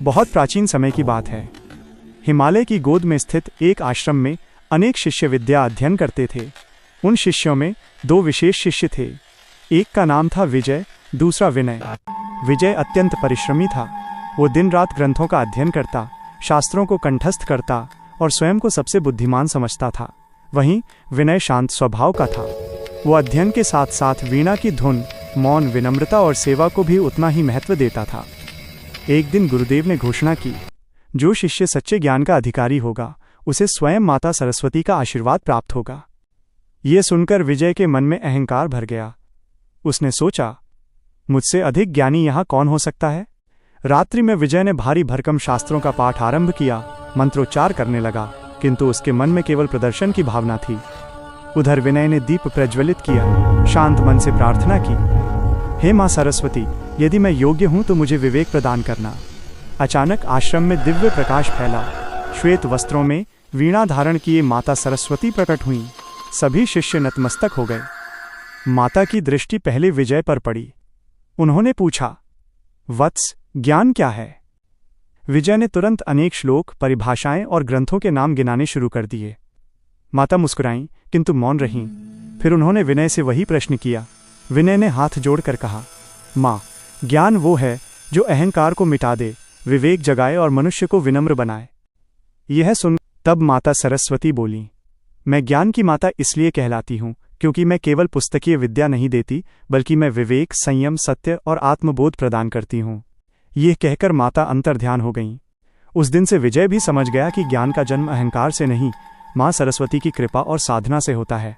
बहुत प्राचीन समय की बात है। हिमालय की गोद में स्थित एक आश्रम में अनेक शिष्य विद्या अध्ययन करते थे। उन शिष्यों में दो विशेष शिष्य थे। एक का नाम था विजय, दूसरा विनय। विजय अत्यंत परिश्रमी था। वो दिन रात ग्रंथों का अध्ययन करता, शास्त्रों को कंठस्थ करता और स्वयं को सबसे बुद्धिमान समझता था। वहीं विनय शांत स्वभाव का था। वो अध्ययन के साथ साथ वीणा की धुन, मौन, विनम्रता और सेवा को भी उतना ही महत्व देता था। एक दिन गुरुदेव ने घोषणा की, जो शिष्य सच्चे ज्ञान का अधिकारी होगा उसे स्वयं माता सरस्वती का आशीर्वाद प्राप्त होगा। ये सुनकर विजय के मन में अहंकार भर गया। उसने सोचा, मुझसे अधिक ज्ञानी यहाँ कौन हो सकता है। रात्रि में विजय ने भारी भरकम शास्त्रों का पाठ आरंभ किया, मंत्रोच्चार करने लगा, किंतु उसके मन में केवल प्रदर्शन की भावना थी। उधर विनय ने दीप प्रज्वलित किया, शांत मन से प्रार्थना की, हे माँ सरस्वती, यदि मैं योग्य हूँ तो मुझे विवेक प्रदान करना। अचानक आश्रम में दिव्य प्रकाश फैला। श्वेत वस्त्रों में वीणा धारण किए माता सरस्वती प्रकट हुईं। सभी शिष्य नतमस्तक हो गए। माता की दृष्टि पहले विजय पर पड़ी। उन्होंने पूछा, वत्स, ज्ञान क्या है? विजय ने तुरंत अनेक श्लोक, परिभाषाएं और ग्रंथों के नाम गिनाने शुरू कर दिए। माता मुस्कुराईं, किंतु मौन रहीं। फिर उन्होंने विनय से वही प्रश्न किया। विनय ने हाथ जोड़कर कहा, माँ, ज्ञान वो है जो अहंकार को मिटा दे, विवेक जगाए और मनुष्य को विनम्र बनाए। यह सुन तब माता सरस्वती बोली, मैं ज्ञान की माता इसलिए कहलाती हूँ क्योंकि मैं केवल पुस्तकीय विद्या नहीं देती, बल्कि मैं विवेक, संयम, सत्य और आत्मबोध प्रदान करती हूँ। यह कहकर माता अंतर्ध्यान हो गईं। उस दिन से विजय भी समझ गया कि ज्ञान का जन्म अहंकार से नहीं, माँ सरस्वती की कृपा और साधना से होता है।